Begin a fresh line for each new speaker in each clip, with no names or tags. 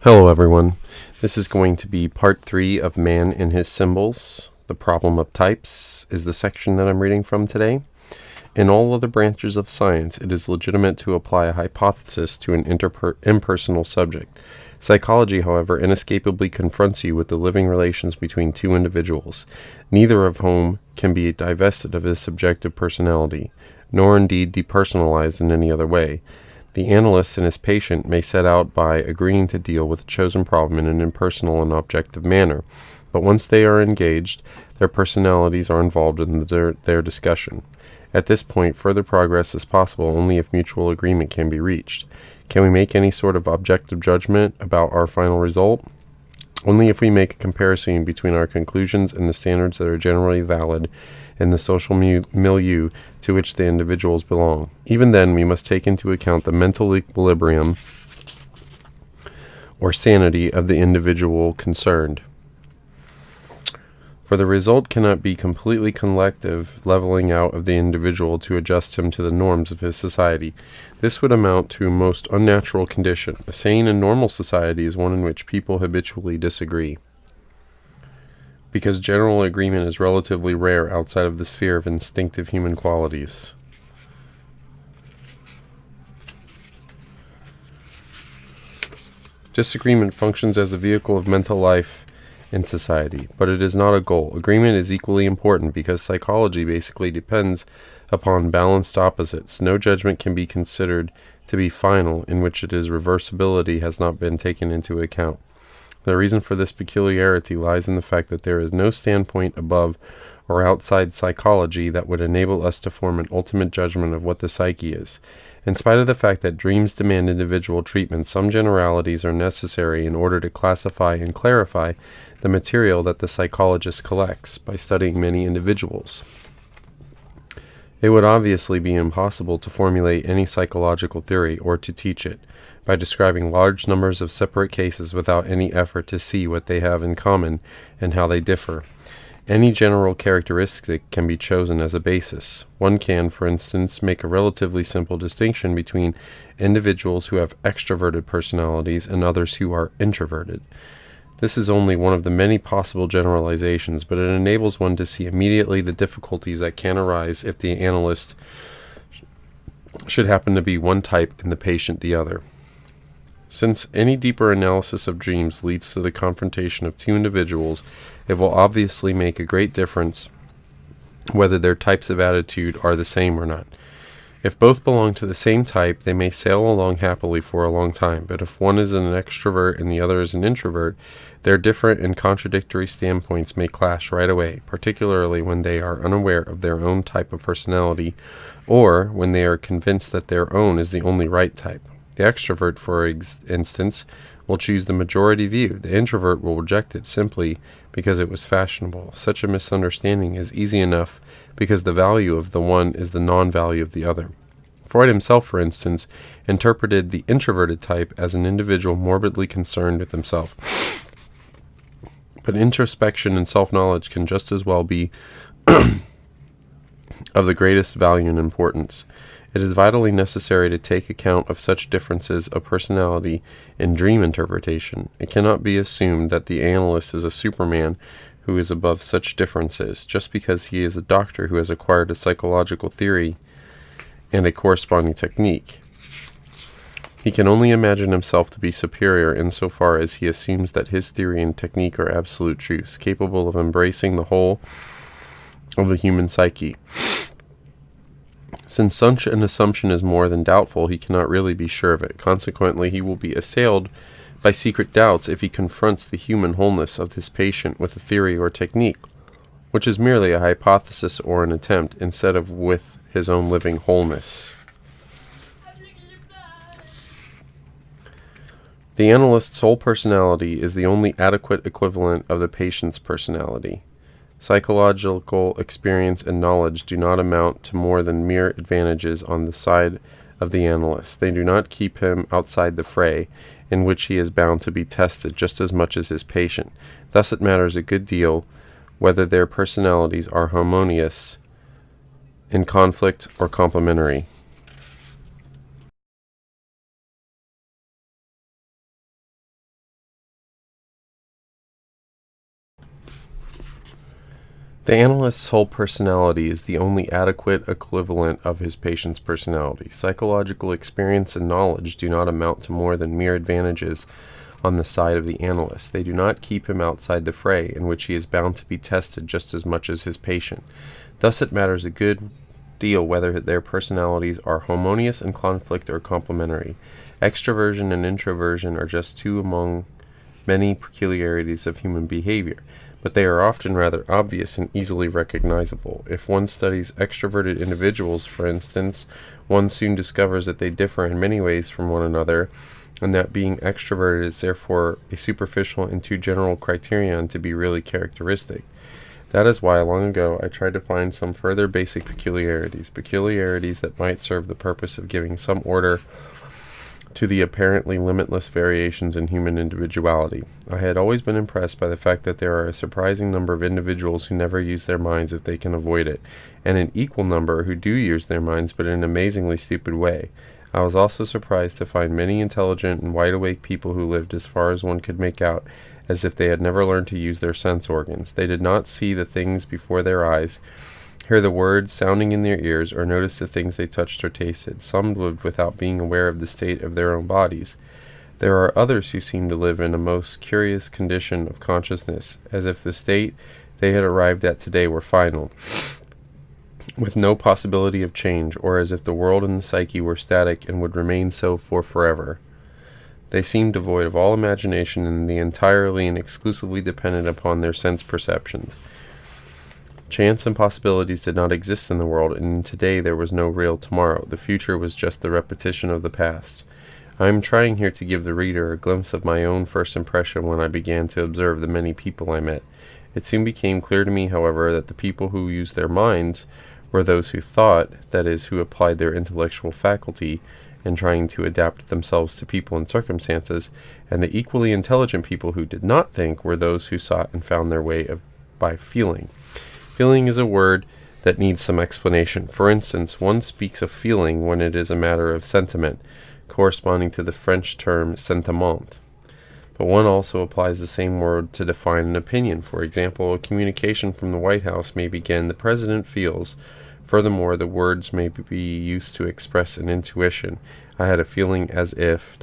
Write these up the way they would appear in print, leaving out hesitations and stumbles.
Hello everyone, this is going to be part 3 of Man and His Symbols. The problem of types is the section that I'm reading from today. In all other branches of science, it is legitimate to apply a hypothesis to an impersonal subject. Psychology, however, inescapably confronts you with the living relations between two individuals, neither of whom can be divested of his subjective personality, nor indeed depersonalized in any other way. The analyst and his patient may set out by agreeing to deal with a chosen problem in an impersonal and objective manner, but once they are engaged, their personalities are involved in their discussion. At this point, further progress is possible only if mutual agreement can be reached. Can we make any sort of objective judgment about our final result? Only if we make a comparison between our conclusions and the standards that are generally valid in the social milieu to which the individuals belong. Even then, we must take into account the mental equilibrium or sanity of the individual concerned. For the result cannot be completely collective leveling out of the individual to adjust him to the norms of his society. This would amount to a most unnatural condition. A sane and normal society is one in which people habitually disagree, because general agreement is relatively rare outside of the sphere of instinctive human qualities. Disagreement functions as a vehicle of mental life in society, but it is not a goal. Agreement is equally important because psychology basically depends upon balanced opposites. No judgment can be considered to be final in which its reversibility has not been taken into account. The reason for this peculiarity lies in the fact that there is no standpoint above or outside psychology that would enable us to form an ultimate judgment of what the psyche is. In spite of the fact that dreams demand individual treatment, some generalities are necessary in order to classify and clarify the material that the psychologist collects by studying many individuals. It would obviously be impossible to formulate any psychological theory or to teach it by describing large numbers of separate cases without any effort to see what they have in common and how they differ. Any general characteristic can be chosen as a basis. One can, for instance, make a relatively simple distinction between individuals who have extroverted personalities and others who are introverted. This is only one of the many possible generalizations, but it enables one to see immediately the difficulties that can arise if the analyst should happen to be one type and the patient the other. Since any deeper analysis of dreams leads to the confrontation of two individuals, it will obviously make a great difference whether their types of attitude are the same or not. If both belong to the same type, they may sail along happily for a long time, but if one is an extrovert and the other is an introvert, their different and contradictory standpoints may clash right away, particularly when they are unaware of their own type of personality, or when they are convinced that their own is the only right type. The extrovert, for instance, will choose the majority view. The introvert will reject it simply because it was fashionable. Such a misunderstanding is easy enough because the value of the one is the non-value of the other. Freud himself, for instance, interpreted the introverted type as an individual morbidly concerned with himself. But introspection and self-knowledge can just as well be of the greatest value and importance. It is vitally necessary to take account of such differences of personality in dream interpretation. It cannot be assumed that the analyst is a superman who is above such differences, just because he is a doctor who has acquired a psychological theory and a corresponding technique. He can only imagine himself to be superior insofar as he assumes that his theory and technique are absolute truths, capable of embracing the whole of the human psyche. Since such an assumption is more than doubtful, he cannot really be sure of it. Consequently, he will be assailed by secret doubts if he confronts the human wholeness of his patient with a theory or technique, which is merely a hypothesis or an attempt, instead of with his own living wholeness. The analyst's whole personality is the only adequate equivalent of the patient's personality. Psychological experience and knowledge do not amount to more than mere advantages on the side of the analyst. They do not keep him outside the fray, in which he is bound to be tested just as much as his patient. Thus it matters a good deal whether their personalities are harmonious, in conflict, or complementary. The analyst's whole personality is the only adequate equivalent of his patient's personality. Psychological experience and knowledge do not amount to more than mere advantages on the side of the analyst. They do not keep him outside the fray, in which he is bound to be tested just as much as his patient. Thus it matters a good deal whether their personalities are harmonious in conflict or complementary. Extroversion and introversion are just two among many peculiarities of human behavior, but they are often rather obvious and easily recognizable. If one studies extroverted individuals, for instance, one soon discovers that they differ in many ways from one another, and that being extroverted is therefore a superficial and too general criterion to be really characteristic. That is why, long ago, I tried to find some further basic peculiarities that might serve the purpose of giving some order to the apparently limitless variations in human individuality. I had always been impressed by the fact that there are a surprising number of individuals who never use their minds if they can avoid it, and an equal number who do use their minds but in an amazingly stupid way. I was also surprised to find many intelligent and wide-awake people who lived as far as one could make out as if they had never learned to use their sense organs. They did not see the things before their eyes, hear the words sounding in their ears, or notice the things they touched or tasted. Some lived without being aware of the state of their own bodies. There are others who seem to live in a most curious condition of consciousness, as if the state they had arrived at today were final, with no possibility of change, or as if the world and the psyche were static and would remain so for forever. They seem devoid of all imagination and entirely and exclusively dependent upon their sense perceptions. Chance and possibilities did not exist in the world, and today there was no real tomorrow. The future was just the repetition of the past. I am trying here to give the reader a glimpse of my own first impression when I began to observe the many people I met. It soon became clear to me, however, that the people who used their minds were those who thought, that is, who applied their intellectual faculty in trying to adapt themselves to people and circumstances, and the equally intelligent people who did not think were those who sought and found their way by feeling. Feeling is a word that needs some explanation. For instance, one speaks of feeling when it is a matter of sentiment, corresponding to the French term sentiment. But one also applies the same word to define an opinion. For example, a communication from the White House may begin, "The President feels." Furthermore, the words may be used to express an intuition. "I had a feeling as if...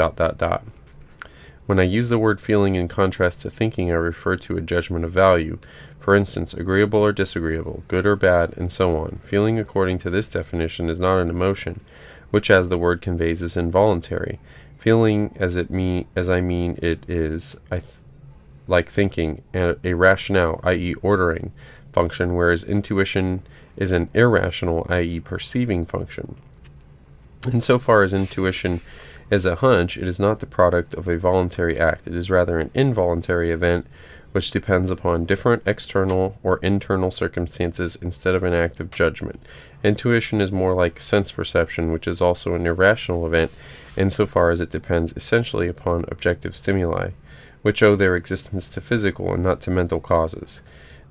When I use the word feeling in contrast to thinking, I refer to a judgment of value. For instance, agreeable or disagreeable, good or bad, and so on. Feeling, according to this definition, is not an emotion, which, as the word conveys, is involuntary. Feeling, as I mean it is, like thinking, a rationale, i.e. ordering, function, whereas intuition is an irrational, i.e. perceiving function. Insofar as intuition is a hunch, it is not the product of a voluntary act. It is rather an involuntary event which depends upon different external or internal circumstances instead of an act of judgment. Intuition is more like sense perception, which is also an irrational event insofar as it depends essentially upon objective stimuli, which owe their existence to physical and not to mental causes.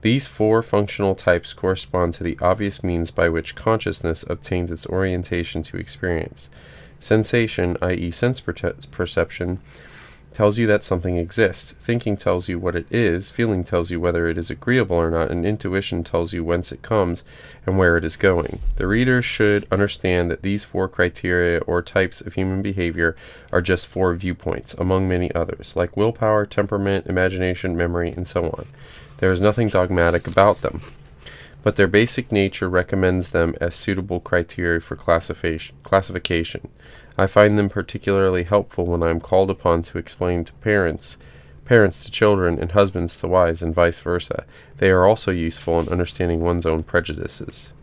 These four functional types correspond to the obvious means by which consciousness obtains its orientation to experience. Sensation, i.e. sense perception, tells you that something exists. Thinking tells you what it is. Feeling tells you whether it is agreeable or not. And intuition tells you whence it comes and where it is going. The reader should understand that these four criteria or types of human behavior are just four viewpoints, among many others, like willpower, temperament, imagination, memory, and so on. There is nothing dogmatic about them, but their basic nature recommends them as suitable criteria for classification. I find them particularly helpful when I am called upon to explain to parents to children, and husbands to wives, and vice versa. They are also useful in understanding one's own prejudices.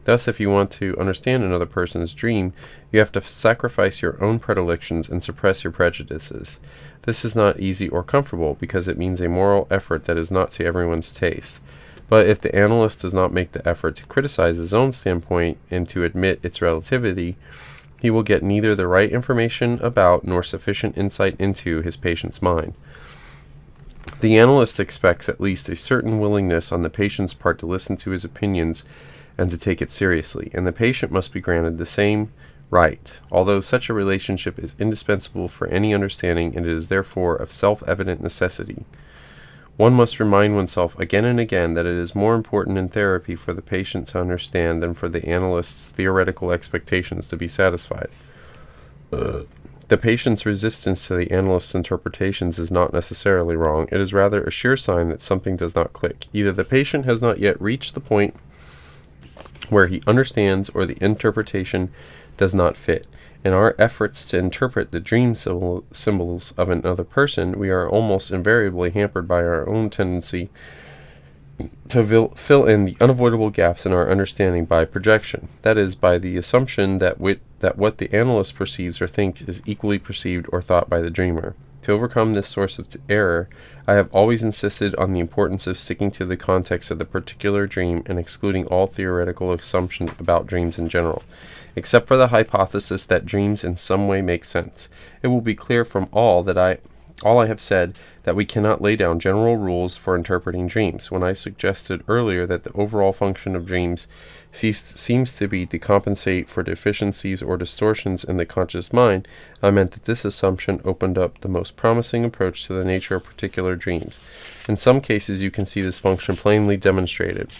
Thus, if you want to understand another person's dream, you have to sacrifice your own predilections and suppress your prejudices. This is not easy or comfortable, because it means a moral effort that is not to everyone's taste. But if the analyst does not make the effort to criticize his own standpoint and to admit its relativity, he will get neither the right information about nor sufficient insight into his patient's mind. The analyst expects at least a certain willingness on the patient's part to listen to his opinions and to take it seriously, and the patient must be granted the same right. Although such a relationship is indispensable for any understanding, and it is therefore of self-evident necessity. One must remind oneself again and again that it is more important in therapy for the patient to understand than for the analyst's theoretical expectations to be satisfied. The patient's resistance to the analyst's interpretations is not necessarily wrong. It is rather a sure sign that something does not click. Either the patient has not yet reached the point where he understands, or the interpretation does not fit. In our efforts to interpret the dream symbols of another person, we are almost invariably hampered by our own tendency to fill in the unavoidable gaps in our understanding by projection. That is, by the assumption that what the analyst perceives or thinks is equally perceived or thought by the dreamer. To overcome this source of error, I have always insisted on the importance of sticking to the context of the particular dream and excluding all theoretical assumptions about dreams in general, except for the hypothesis that dreams in some way make sense. It will be clear from all I have said that we cannot lay down general rules for interpreting dreams. When I suggested earlier that the overall function of dreams seems to be to compensate for deficiencies or distortions in the conscious mind, I meant that this assumption opened up the most promising approach to the nature of particular dreams. In some cases, you can see this function plainly demonstrated.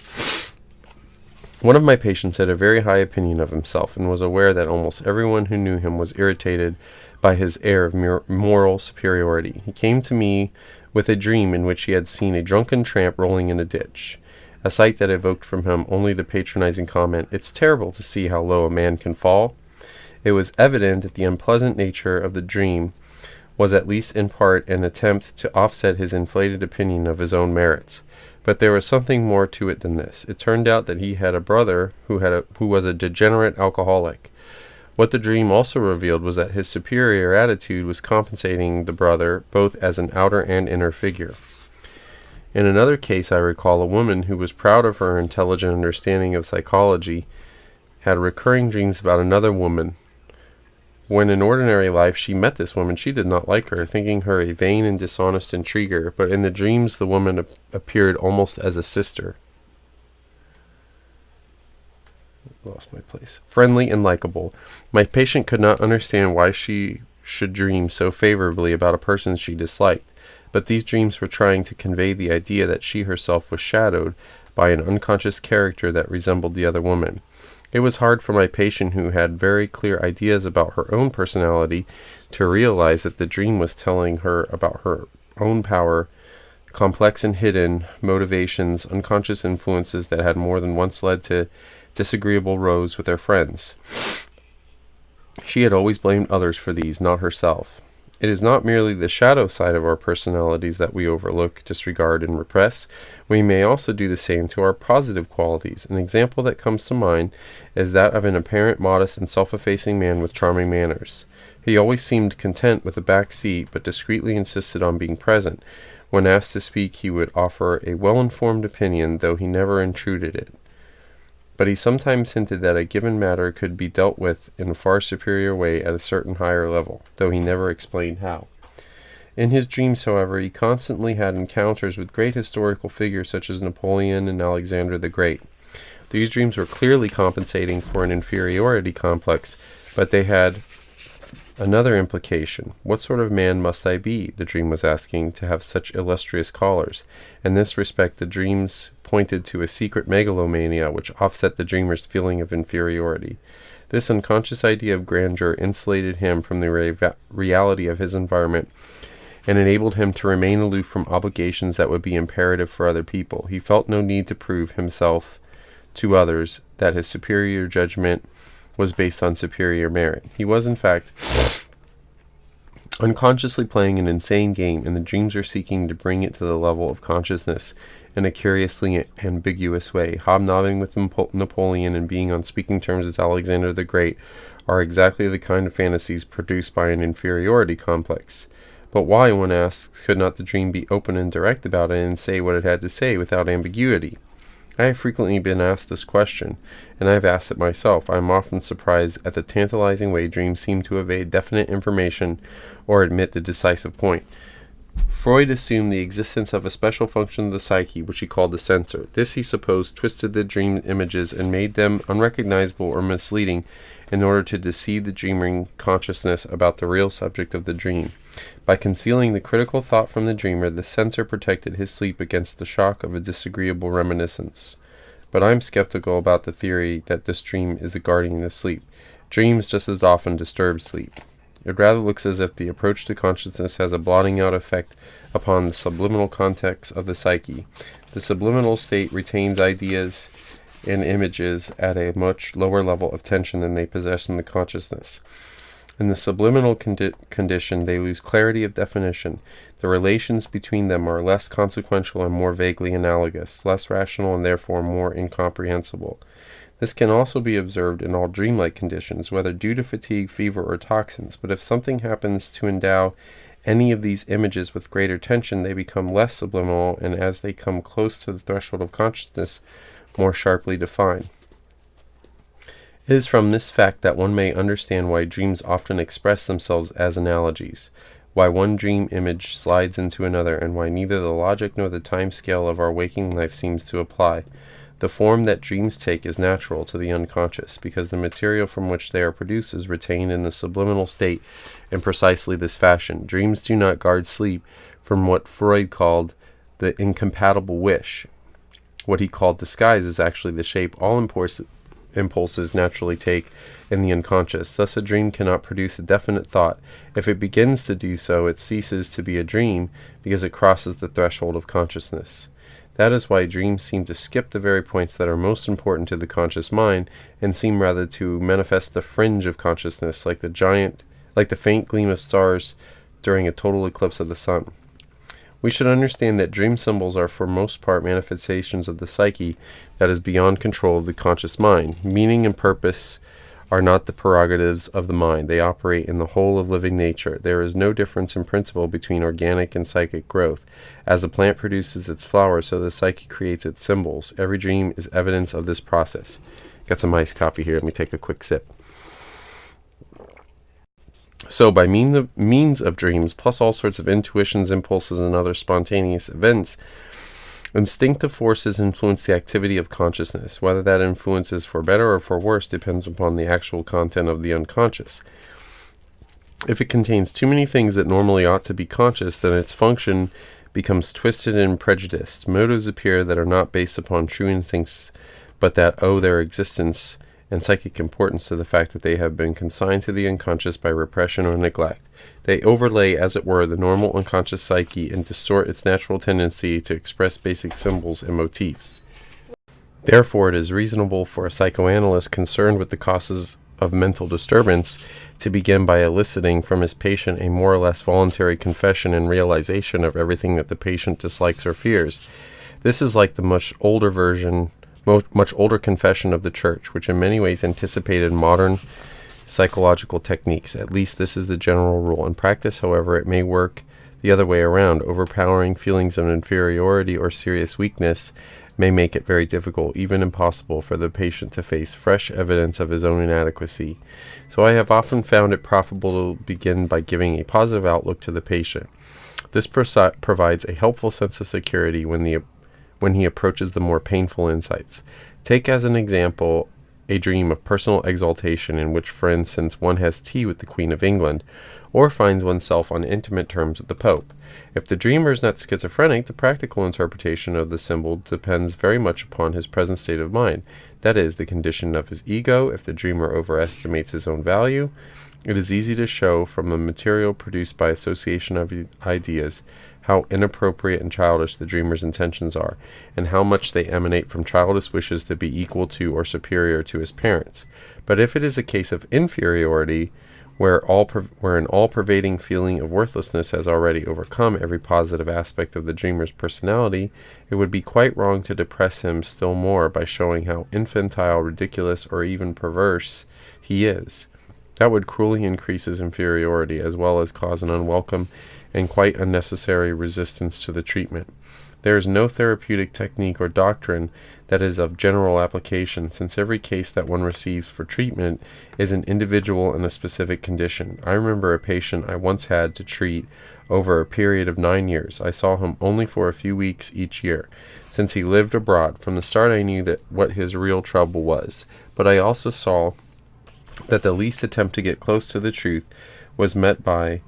One of my patients had a very high opinion of himself and was aware that almost everyone who knew him was irritated by his air of moral superiority. He came to me with a dream in which he had seen a drunken tramp rolling in a ditch, a sight that evoked from him only the patronizing comment, "It's terrible to see how low a man can fall." It was evident that the unpleasant nature of the dream was at least in part an attempt to offset his inflated opinion of his own merits. But there was something more to it than this. It turned out that he had a brother who was a degenerate alcoholic. What the dream also revealed was that his superior attitude was compensating the brother both as an outer and inner figure. In another case, I recall a woman who was proud of her intelligent understanding of psychology had recurring dreams about another woman. When in ordinary life she met this woman, she did not like her, thinking her a vain and dishonest intriguer, but in the dreams the woman appeared almost as a sister. Lost my place. Friendly and likable. My patient could not understand why she should dream so favorably about a person she disliked, but these dreams were trying to convey the idea that she herself was shadowed by an unconscious character that resembled the other woman. It was hard for my patient, who had very clear ideas about her own personality, to realize that the dream was telling her about her own power, complex and hidden motivations, unconscious influences that had more than once led to disagreeable rows with her friends. She had always blamed others for these, not herself. It is not merely the shadow side of our personalities that we overlook, disregard, and repress. We may also do the same to our positive qualities. An example that comes to mind is that of an apparent modest and self-effacing man with charming manners. He always seemed content with a back seat, but discreetly insisted on being present. When asked to speak, he would offer a well-informed opinion, though he never intruded it. But he sometimes hinted that a given matter could be dealt with in a far superior way at a certain higher level, though he never explained how. In his dreams, however, he constantly had encounters with great historical figures such as Napoleon and Alexander the Great. These dreams were clearly compensating for an inferiority complex, but they had another implication. What sort of man must I be, the dream was asking, to have such illustrious callers? In this respect, the dreams pointed to a secret megalomania which offset the dreamer's feeling of inferiority. This unconscious idea of grandeur insulated him from the reality of his environment and enabled him to remain aloof from obligations that would be imperative for other people. He felt no need to prove himself to others that his superior judgment was based on superior merit. He was, in fact, unconsciously playing an insane game, and the dreams are seeking to bring it to the level of consciousness in a curiously ambiguous way. Hobnobbing with Napoleon and being on speaking terms with Alexander the Great are exactly the kind of fantasies produced by an inferiority complex. But why, one asks, could not the dream be open and direct about it and say what it had to say without ambiguity? I have frequently been asked this question, and I have asked it myself. I am often surprised at the tantalizing way dreams seem to evade definite information or admit the decisive point. Freud assumed the existence of a special function of the psyche, which he called the censor. This, he supposed, twisted the dream images and made them unrecognizable or misleading in order to deceive the dreaming consciousness about the real subject of the dream. By concealing the critical thought from the dreamer, the censor protected his sleep against the shock of a disagreeable reminiscence. But I'm skeptical about the theory that this dream is the guardian of sleep. Dreams just as often disturb sleep. It rather looks as if the approach to consciousness has a blotting out effect upon the subliminal context of the psyche. The subliminal state retains ideas and images at a much lower level of tension than they possess in the consciousness. In the subliminal condition, they lose clarity of definition. The relations between them are less consequential and more vaguely analogous, less rational and therefore more incomprehensible. This can also be observed in all dreamlike conditions, whether due to fatigue, fever, or toxins, but if something happens to endow any of these images with greater tension, they become less subliminal, and as they come close to the threshold of consciousness, more sharply defined. It is from this fact that one may understand why dreams often express themselves as analogies, why one dream image slides into another, and why neither the logic nor the time scale of our waking life seems to apply. The form that dreams take is natural to the unconscious, because the material from which they are produced is retained in the subliminal state in precisely this fashion. Dreams do not guard sleep from what Freud called the incompatible wish. What he called disguise is actually the shape all impulses naturally take in the unconscious. Thus a dream cannot produce a definite thought. If it begins to do so, it ceases to be a dream because it crosses the threshold of consciousness. That is why dreams seem to skip the very points that are most important to the conscious mind, and seem rather to manifest the fringe of consciousness, like the faint gleam of stars during a total eclipse of the sun. We should understand that dream symbols are for most part manifestations of the psyche that is beyond control of the conscious mind. Meaning and purpose are not the prerogatives of the mind. They operate in the whole of living nature. There is no difference in principle between organic and psychic growth. As a plant produces its flowers, so the psyche creates its symbols. Every dream is evidence of this process. Got some iced coffee here. Let me take a quick sip. So by means of dreams, plus all sorts of intuitions, impulses, and other spontaneous events, instinctive forces influence the activity of consciousness. Whether that influence is for better or for worse depends upon the actual content of the unconscious. If it contains too many things that normally ought to be conscious, then its function becomes twisted and prejudiced. Motives appear that are not based upon true instincts, but that owe their existence and psychic importance to the fact that they have been consigned to the unconscious by repression or neglect. They overlay, as it were, the normal unconscious psyche and distort its natural tendency to express basic symbols and motifs. Therefore, it is reasonable for a psychoanalyst concerned with the causes of mental disturbance to begin by eliciting from his patient a more or less voluntary confession and realization of everything that the patient dislikes or fears. This is like the much older confession of the Church, which in many ways anticipated modern psychological techniques. At least this is the general rule. In practice, however, it may work the other way around. Overpowering feelings of inferiority or serious weakness may make it very difficult, even impossible, for the patient to face fresh evidence of his own inadequacy. So I have often found it profitable to begin by giving a positive outlook to the patient. This provides a helpful sense of security when he approaches the more painful insights. Take as an example a dream of personal exaltation in which, for instance, one has tea with the Queen of England, or finds oneself on intimate terms with the Pope. If the dreamer is not schizophrenic, the practical interpretation of the symbol depends very much upon his present state of mind, that is, the condition of his ego. If the dreamer overestimates his own value, it is easy to show from the material produced by association of ideas how inappropriate and childish the dreamer's intentions are, and how much they emanate from childish wishes to be equal to or superior to his parents. But if it is a case of inferiority, where an all-pervading feeling of worthlessness has already overcome every positive aspect of the dreamer's personality, it would be quite wrong to depress him still more by showing how infantile, ridiculous, or even perverse he is. That would cruelly increase his inferiority, as well as cause an unwelcome and quite unnecessary resistance to the treatment. There is no therapeutic technique or doctrine that is of general application, since every case that one receives for treatment is an individual and a specific condition. I remember a patient I once had to treat over a period of 9 years. I saw him only for a few weeks each year, since he lived abroad. From the start I knew that what his real trouble was, but I also saw that the least attempt to get close to the truth was met by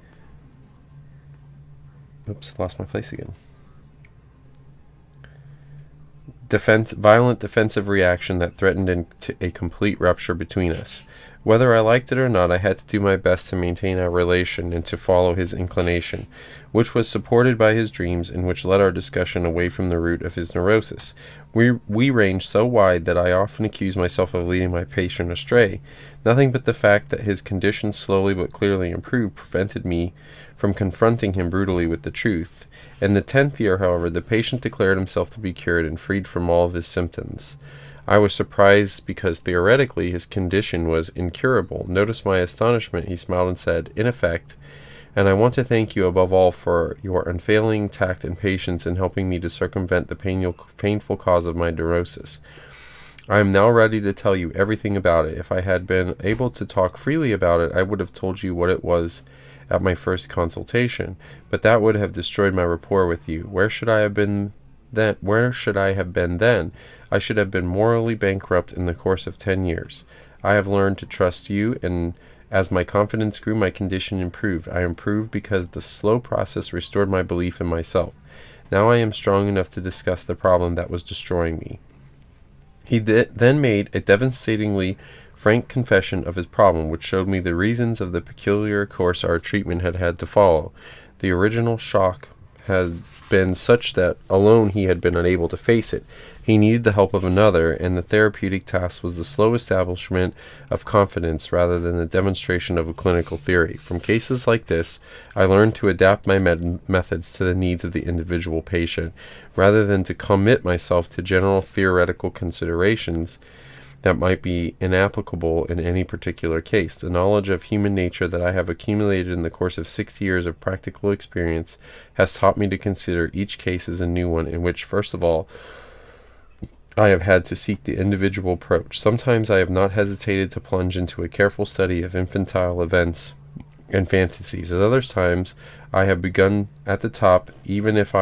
violent defensive reaction that threatened into a complete rupture between us. Whether I liked it or not, I had to do my best to maintain our relation and to follow his inclination, which was supported by his dreams and which led our discussion away from the root of his neurosis. We ranged so wide that I often accused myself of leading my patient astray. Nothing but the fact that his condition slowly but clearly improved prevented me from confronting him brutally with the truth. In the 10th year, however, the patient declared himself to be cured and freed from all of his symptoms. I was surprised because theoretically his condition was incurable. Notice my astonishment. He smiled and said, "In effect, and I want to thank you above all for your unfailing tact and patience in helping me to circumvent the painful cause of my neurosis. I am now ready to tell you everything about it. If I had been able to talk freely about it, I would have told you what it was at my first consultation, but that would have destroyed my rapport with you. Where should I have been then? I should have been morally bankrupt in the course of 10 years. I have learned to trust you, and as my confidence grew, my condition improved. I improved because the slow process restored my belief in myself. Now I am strong enough to discuss the problem that was destroying me." He then made a devastatingly frank confession of his problem, which showed me the reasons of the peculiar course our treatment had had to follow. The original shock had been such that alone he had been unable to face it. He needed the help of another, and the therapeutic task was the slow establishment of confidence rather than the demonstration of a clinical theory. From cases like this, I learned to adapt my methods to the needs of the individual patient, rather than to commit myself to general theoretical considerations that might be inapplicable in any particular case. The knowledge of human nature that I have accumulated in the course of 60 years of practical experience has taught me to consider each case as a new one, in which, first of all, I have had to seek the individual approach. Sometimes I have not hesitated to plunge into a careful study of infantile events and fantasies. At other times, I have begun at the top, even if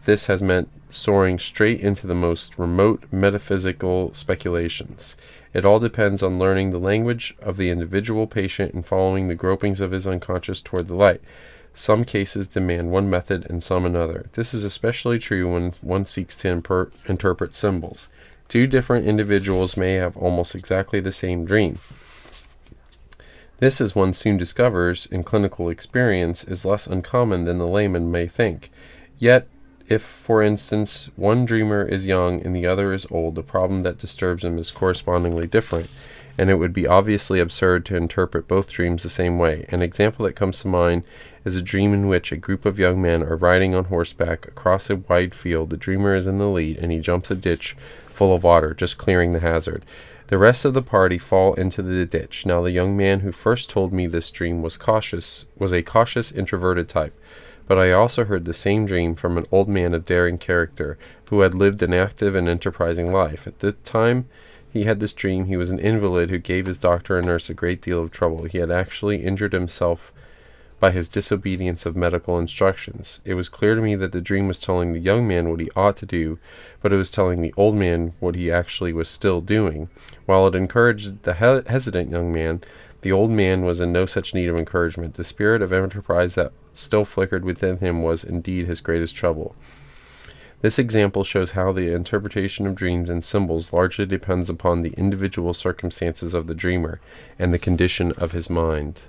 this has meant soaring straight into the most remote metaphysical speculations. It all depends on learning the language of the individual patient and following the gropings of his unconscious toward the light. Some cases demand one method and some another. This is especially true when one seeks to interpret symbols. Two different individuals may have almost exactly the same dream. This, as one soon discovers in clinical experience, is less uncommon than the layman may think. Yet, if, for instance, one dreamer is young and the other is old, the problem that disturbs him is correspondingly different, and it would be obviously absurd to interpret both dreams the same way. An example that comes to mind is a dream in which a group of young men are riding on horseback across a wide field. The dreamer is in the lead, and he jumps a ditch full of water, just clearing the hazard. The rest of the party fall into the ditch. Now the young man who first told me this dream was a cautious, introverted type. But I also heard the same dream from an old man of daring character, who had lived an active and enterprising life. At the time he had this dream, he was an invalid who gave his doctor and nurse a great deal of trouble. He had actually injured himself by his disobedience of medical instructions. It was clear to me that the dream was telling the young man what he ought to do, but it was telling the old man what he actually was still doing. While it encouraged the hesitant young man, the old man was in no such need of encouragement. The spirit of enterprise that still flickered within him was indeed his greatest trouble. This example shows how the interpretation of dreams and symbols largely depends upon the individual circumstances of the dreamer and the condition of his mind.